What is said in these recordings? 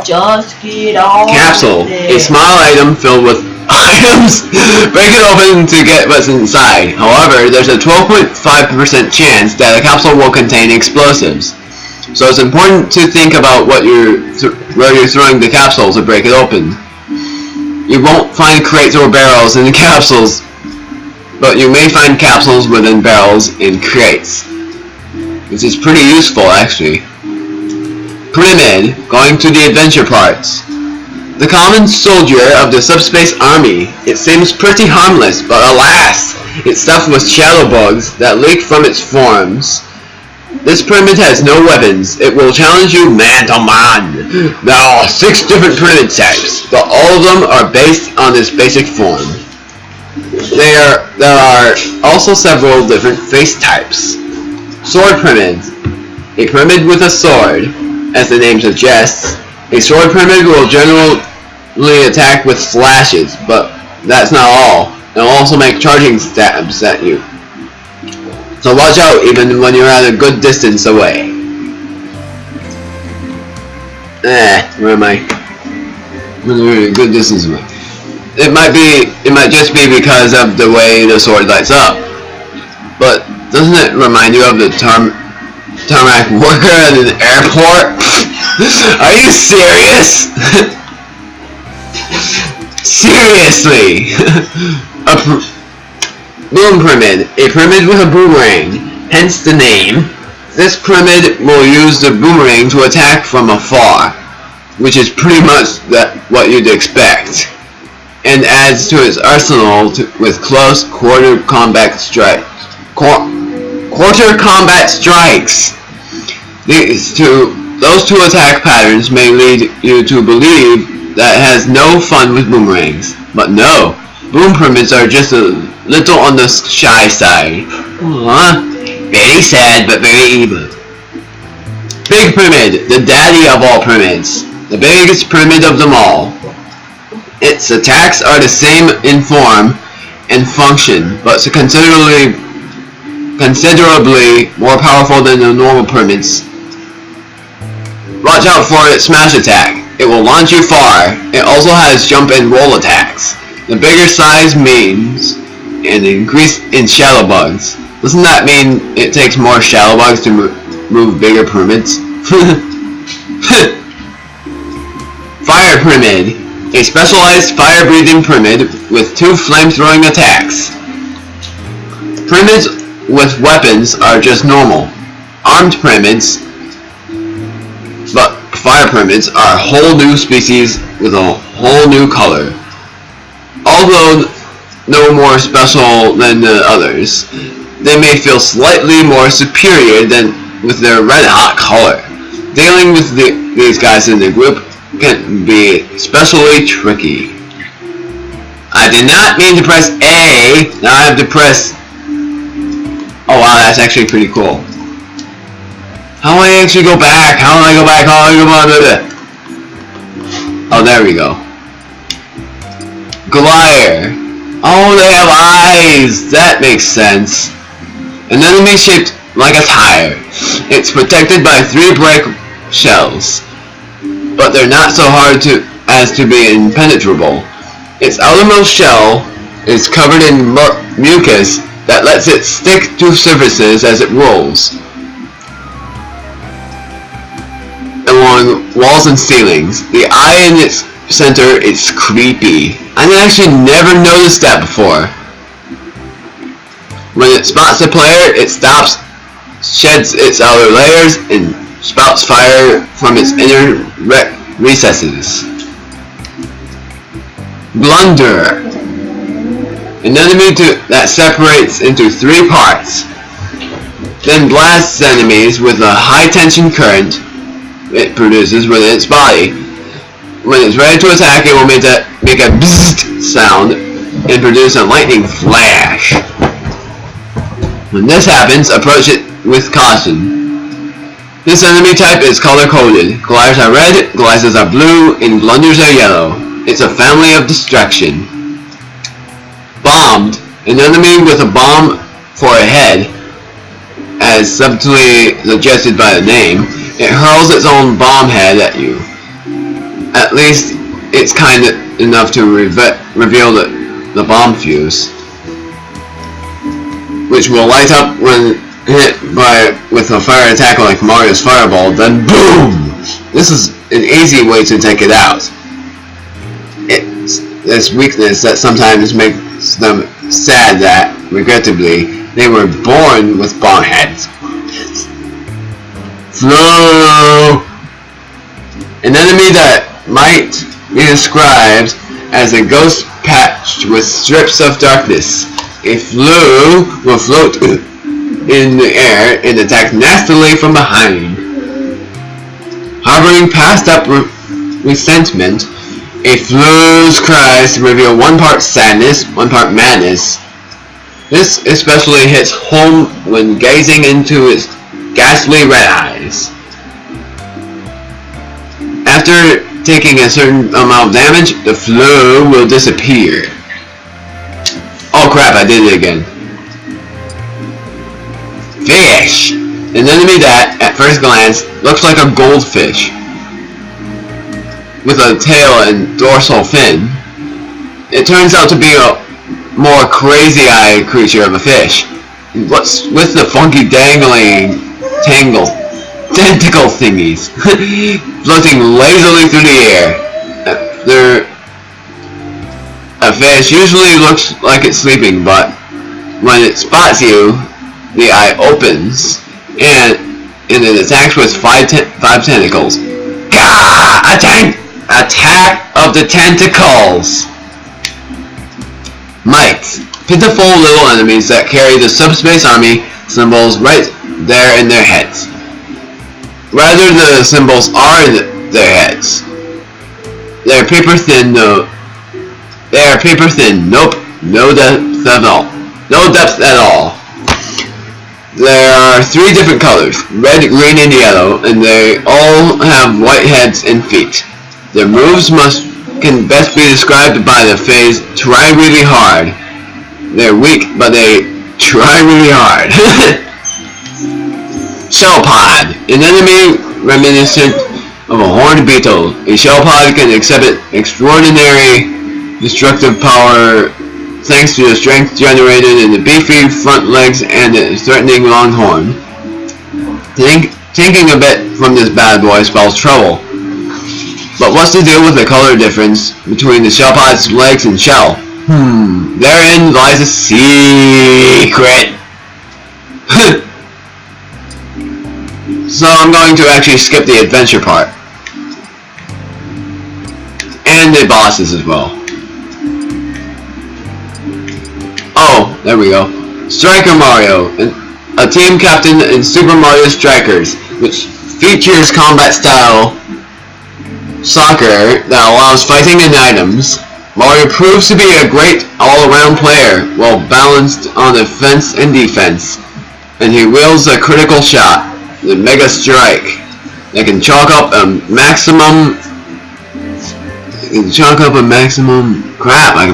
Just get on Capsule, with a it. small item filled with items. Break it open to get what's inside. However, there's a 12.5% chance that a capsule will contain explosives. So it's important to think about where you're throwing the capsule to break it open. You won't find crates or barrels in the capsules, but you may find capsules within barrels and crates, which is pretty useful actually. Pyramid, going to the adventure parts. The common soldier of the subspace army. It seems pretty harmless, but alas, it's stuffed with shadow bugs that leak from its forms. This pyramid has no weapons. It will challenge you man to man. There are 6 different pyramid types, but all of them are based on this basic form. There are also several different face types. Sword pyramid. A pyramid with a sword. As the name suggests, a sword pyramid will generally attack with slashes, but that's not all. It will also make charging stabs at you. So watch out even when you're at a good distance away. Where am I? When you're at a good distance away. It might just be because of the way the sword lights up. But doesn't it remind you of the tarmac worker at an airport? Are you serious? Seriously! Boom pyramid, a pyramid with a boomerang, hence the name. This pyramid will use the boomerang to attack from afar, which is pretty much what you'd expect, and adds to its arsenal with close quarter combat strikes. Those two attack patterns may lead you to believe that it has no fun with boomerangs, but no, boom pyramids are just a little on the shy side. Very sad, but very evil. Big pyramid, the daddy of all pyramids, the biggest pyramid of them all. Its attacks are the same in form and function, but considerably more powerful than the normal pyramids. Watch out for its smash attack. It will launch you far. It also has jump and roll attacks. The bigger size means an increase in shadow bugs. Doesn't that mean it takes more shadow bugs to move bigger pyramids? Fire pyramid, a specialized fire-breathing pyramid with 2 flame-throwing attacks. Pyramids with weapons are just normal. Armed pyramids, but fire pyramids are a whole new species with a whole new color. Although no more special than the others, they may feel slightly more superior than with their red-hot color. Dealing with these guys in the group can be especially tricky. I did not mean to press A, now I have to press... Oh wow, that's actually pretty cool. How do I actually go back? How do I go back? Oh, there we go. Glider. Oh, they have eyes! That makes sense. An enemy shaped like a tire. It's protected by 3 bright shells, but they're not so hard as to be impenetrable. Its outermost shell is covered in mucus that lets it stick to surfaces as it rolls along walls and ceilings. The eye in its center is creepy. I actually never noticed that before. When it spots a player, it stops, sheds its outer layers, and spouts fire from its inner recesses. Blunder. An enemy that separates into 3 parts, then blasts enemies with a high-tension current it produces within its body. When it's ready to attack, it will make a bzzzt sound and produce a lightning flash. When this happens, approach it with caution. This enemy type is color-coded. Gliders are red, gliders are blue, and blunders are yellow. It's a family of destruction. Bombed. An enemy with a bomb for a head, as subtly suggested by the name, it hurls its own bomb head at you. At least it's kind enough to reveal the bomb fuse, which will light up when hit with a fire attack like Mario's Fireball, then BOOM! This is an easy way to take it out. It's this weakness that sometimes makes them sad that, regrettably, they were born with bomb heads. Flow! An enemy that might be described as a ghost patched with strips of darkness. A Flu will float in the air and attack nastily from behind. Harboring past up resentment, a Flu's cries reveal one part sadness, one part madness. This especially hits home when gazing into its ghastly red eyes. After taking a certain amount of damage, the Flu will disappear. Oh crap, I did it again. Fish! An enemy that, at first glance, looks like a goldfish with a tail and dorsal fin. It turns out to be a more crazy-eyed creature of a fish. What's with the funky dangling tentacle thingies floating lazily through the air? A fish usually looks like it's sleeping, but when it spots you, the eye opens and it attacks with five tentacles. Gah! Attack of the tentacles! Mites. Pitiful little enemies that carry the Subspace Army symbols right there in their heads. Rather, the symbols are their heads. They're paper thin, no. They are paper thin. Nope. No depth at all. No depth at all. There are 3 different colors, red, green, and yellow, and they all have white heads and feet. Their moves can best be described by the phrase, try really hard. They're weak, but they try really hard. Shellpod, an enemy reminiscent of a horned beetle. A shellpod can exhibit extraordinary destructive power thanks to the strength generated in the beefy front legs and the threatening long horn. Taking a bit from this bad boy spells trouble. But what's the deal with the color difference between the shellpod's legs and shell? Therein lies a secret. So I'm going to actually skip the adventure part. And the bosses as well. Oh, there we go. Striker Mario, a team captain in Super Mario Strikers, which features combat style soccer that allows fighting and items. Mario proves to be a great all-around player, well balanced on offense and defense, and he wields a critical shot, the Mega Strike, that can chalk up a maximum. Crap! I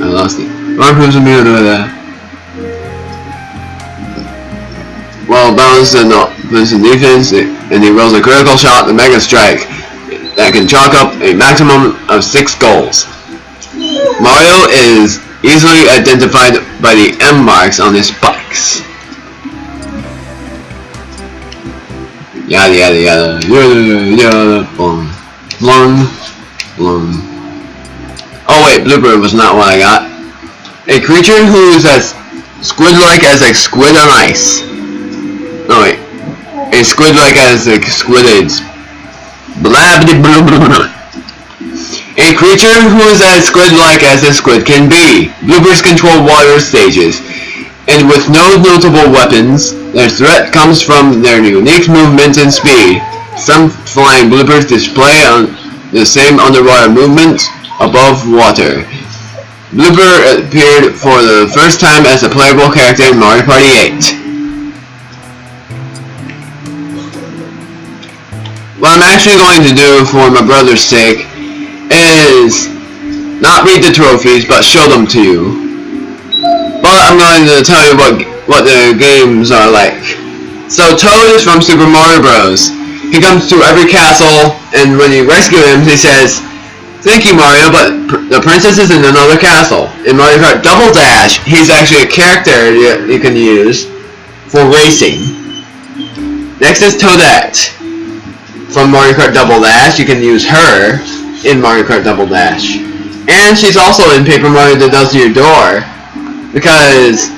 lost it. Mario proves to be able to do that. Well balanced in offense and defense, and he wields a critical shot, the Mega Strike, that can chalk up a maximum of 6 goals. Mario is easily identified by the M marks on his spikes. Yada yada yada yada boom. Blung. Oh wait, blooper was not what I got. A creature who is as squid-like as a squid on ice. No wait. A squid-like as a squid-aids. Blah blah blah blah blah. A creature who is as squid-like as a squid can be. Bloopers control water stages, and with no notable weapons, their threat comes from their unique movement and speed. Some flying bloopers display on the same underwater movement above water. Blooper appeared for the first time as a playable character in Mario Party 8. What I'm actually going to do for my brother's sake is not read the trophies, but show them to you. But I'm going to tell you what the games are like. So Toad is from Super Mario Bros. He comes to every castle, and when you rescue him, he says, "Thank you, Mario, but the princess is in another castle." In Mario Kart Double Dash, he's actually a character you can use for racing. Next is Toadette. From Mario Kart Double Dash, you can use her in Mario Kart Double Dash. And she's also in Paper Mario That Does Your Door. Because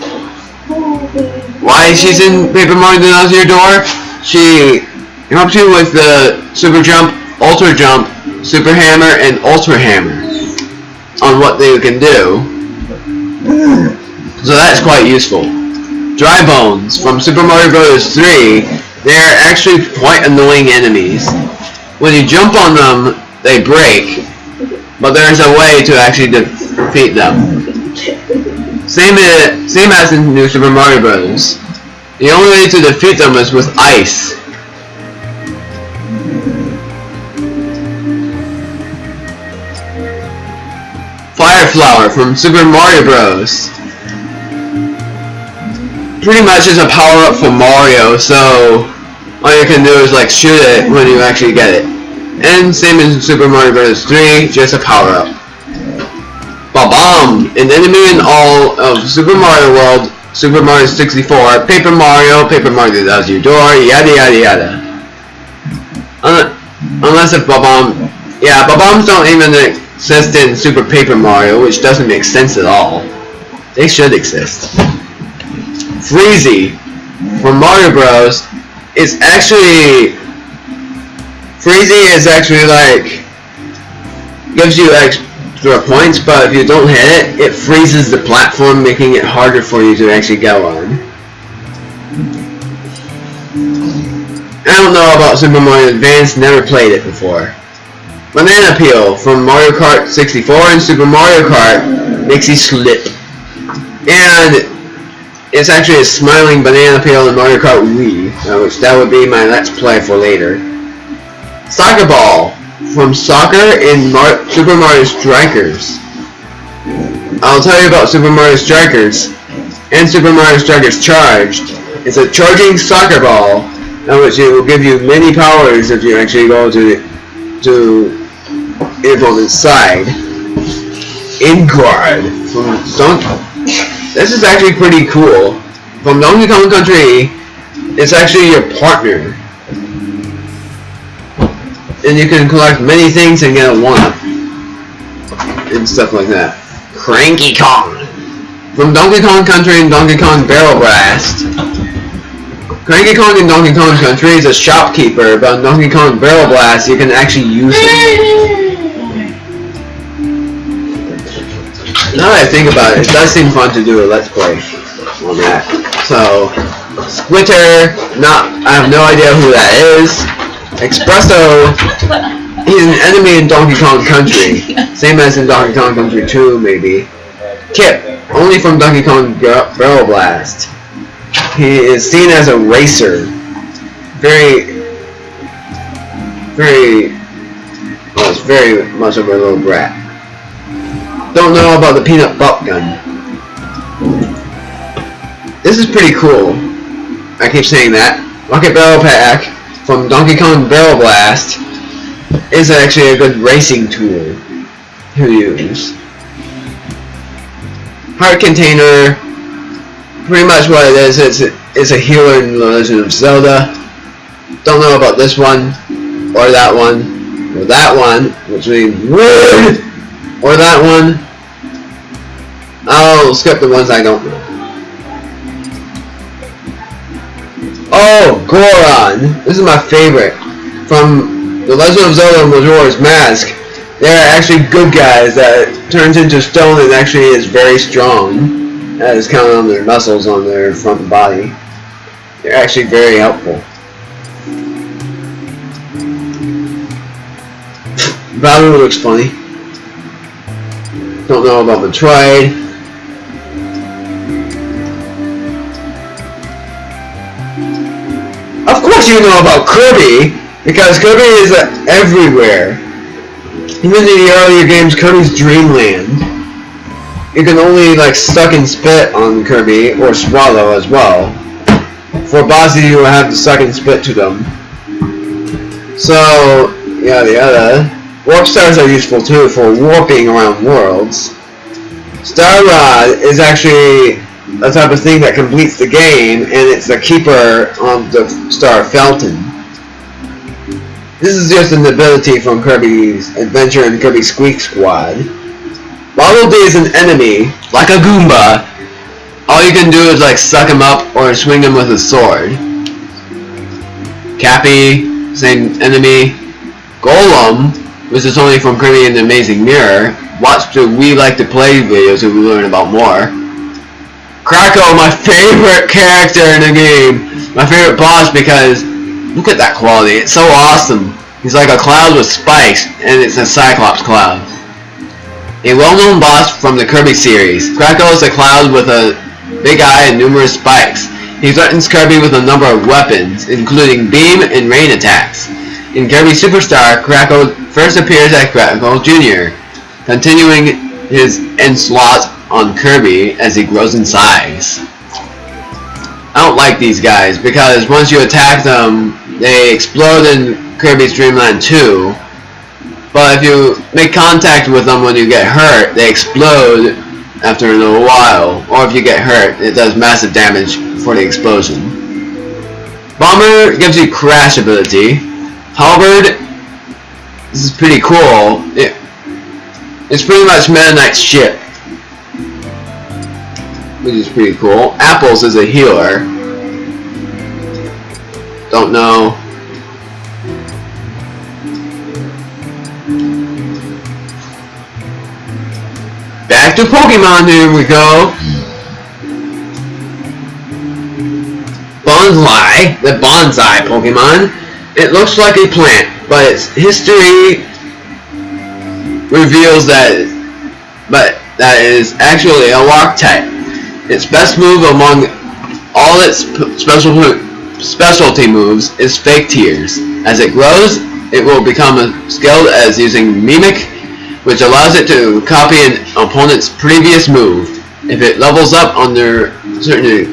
why she's in Paper Mario That Does Your Door? She helps you with the Super Jump, Ultra Jump, Super Hammer, and Ultra Hammer on what they can do. So that's quite useful. Dry Bones from Super Mario Bros. 3, they're actually quite annoying enemies. When you jump on them, they break, but there's a way to actually defeat them. Same as in New Super Mario Bros. The only way to defeat them is with ice. Fire Flower from Super Mario Bros. Pretty much is a power-up for Mario, so all you can do is like shoot it when you actually get it. And same as Super Mario Bros. 3, just a power-up. Bob-omb, an enemy in all of Super Mario World, Super Mario 64, Paper Mario That Does Your Door, yada yada yada. Unless if Bob-omb, yeah, Bob-ombs don't even exist in Super Paper Mario, which doesn't make sense at all. They should exist. Freezy from Mario Bros. Freezy is actually like gives you extra points, but if you don't hit it, it freezes the platform, making it harder for you to actually go on. I don't know about Super Mario Advance, never played it before. Banana Peel from Mario Kart 64 and Super Mario Kart makes you slip. And it's actually a smiling banana peel in Mario Kart Wii, which that would be my Let's Play for later. Soccer Ball from Soccer in Super Mario Strikers. I'll tell you about Super Mario Strikers and Super Mario Strikers Charged. It's a charging soccer ball, which it will give you many powers if you actually go to the opponent's side. Inguard from Donkey. This is actually pretty cool. From Donkey Kong Country, it's actually your partner. And you can collect many things and get a 1-up. And stuff like that. Cranky Kong. From Donkey Kong Country and Donkey Kong Barrel Blast. Cranky Kong in Donkey Kong Country is a shopkeeper, but in Donkey Kong Barrel Blast, you can actually use him. Now that I think about it, it does seem fun to do a Let's Play on that. So, Splitter, I have no idea who that is. Espresso, he's an enemy in Donkey Kong Country. Same as in Donkey Kong Country 2, maybe. Kip, only from Donkey Kong Barrel Blast. He is seen as a racer. It's very much of a little brat. Don't know about the peanut butt gun. This is pretty cool. I keep saying that. Rocket Barrel Pack from Donkey Kong Barrel Blast is actually a good racing tool to use. Heart Container, pretty much what it is, it's a healer in The Legend of Zelda. Don't know about this one, or that one, or that one, which means weird. Or that one. I'll skip the ones I don't know. Oh, Goron! This is my favorite. From The Legend of Zelda Majora's Mask, they're actually good guys that turns into stone and actually is very strong. That is counted on their muscles on their front body. They're actually very helpful. Bowser looks funny. Don't know about Metroid. Of course you know about Kirby, because Kirby is everywhere. Even in the earlier games, Kirby's Dreamland. You can only suck and spit on Kirby, or swallow as well. For bosses you have to suck and spit to them. So, yada yada. Warp stars are useful too for warping around worlds. Star Rod is actually a type of thing that completes the game, and it's the keeper of the Star Felton. This is just an ability from Kirby's Adventure and Kirby Squeak Squad. Bumblebee is an enemy, like a Goomba. All you can do is like suck him up or swing him with a sword. Cappy, same enemy. Golem, which is only from Kirby and the Amazing Mirror. Watch the We Like to Play videos if we learn about more. Kracko, my favorite character in the game. My favorite boss because look at that quality. It's so awesome. He's like a cloud with spikes, and it's a Cyclops cloud. A well-known boss from the Kirby series. Kracko is a cloud with a big eye and numerous spikes. He threatens Kirby with a number of weapons, including beam and rain attacks. In Kirby Superstar, Kracko first appears as Kracko Jr., continuing his onslaught on Kirby as he grows in size. I don't like these guys because once you attack them, they explode in Kirby's Dream Land 2. But if you make contact with them when you get hurt, they explode after a little while. Or if you get hurt, it does massive damage for the explosion. Bomber gives you crash ability. Halberd, this is pretty cool. It's pretty much Meta Knight's ship, which is pretty cool. Apples is a healer. Don't know. Back to Pokemon, here we go. Bonsai, the bonsai Pokemon. It looks like a plant, but its history reveals that is actually a rock type. Its best move among all its specialty moves is Fake Tears. As it grows, it will become skilled as using Mimic, which allows it to copy an opponent's previous move. If it levels up under certain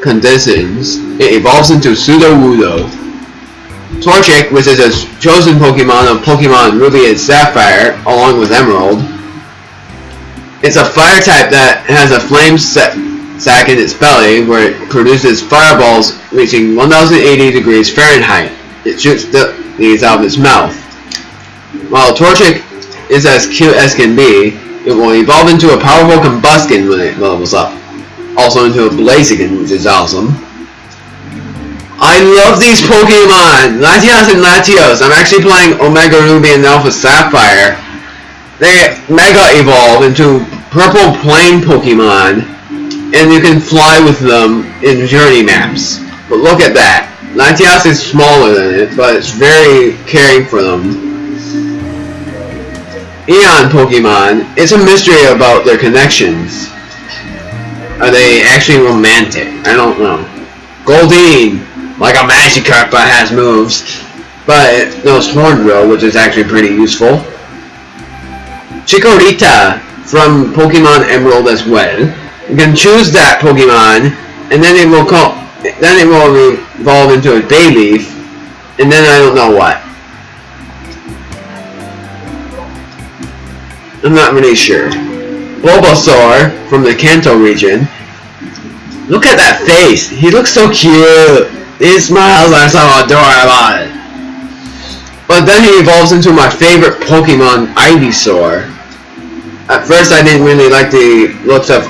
conditions, it evolves into Sudowoodo. Torchic, which is a chosen Pokemon of Pokemon Ruby and Sapphire, along with Emerald. It's a fire type that has a flame sac in its belly, where it produces fireballs reaching 1080 degrees Fahrenheit. It shoots these out of its mouth. While Torchic is as cute as can be, it will evolve into a powerful Combuskin when it levels up. Also into a Blaziken, which is awesome. I love these Pokemon! Latios and Latios. I'm actually playing Omega Ruby and Alpha Sapphire. They Mega Evolve into purple plain Pokemon, and you can fly with them in journey maps. But look at that. Latios is smaller than it, but it's very caring for them. Eon Pokemon, it's a mystery about their connections. Are they actually romantic? I don't know. Goldeen, like a Magikarp that has moves, but it knows Hornbill, which is actually pretty useful. Chikorita from Pokemon Emerald as well. You can choose that Pokemon, and then it will evolve into a Bayleaf, and then I don't know what. I'm not really sure. Bulbasaur from the Kanto region. Look at that face. He looks so cute. His smiles are so adorable. But then he evolves into my favorite Pokemon, Ivysaur. At first I didn't really like the looks of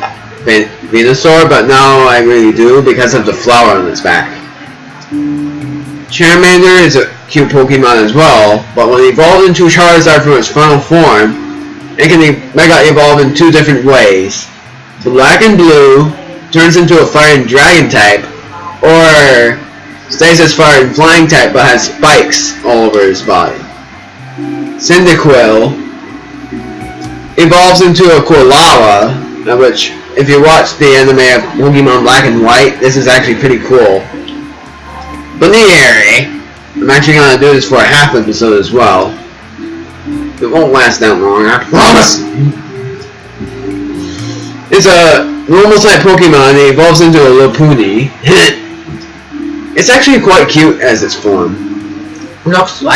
Venusaur, but now I really do because of the flower on its back. Charmander is a cute Pokemon as well, but when it evolves into Charizard from its final form, it can Mega Evolve in two different ways. Black and Blue turns into a Fire and Dragon type, or stays as Fire and Flying type but has spikes all over his body. Cyndaquil evolves into a Quilava, which, if you watch the anime of Pokemon Black and White, this is actually pretty cool. Baneri, I'm actually going to do this for a half episode as well. It won't last that long, I promise! It's a normal type Pokemon, it evolves into a Lopunny. It's actually quite cute as its form. Looks like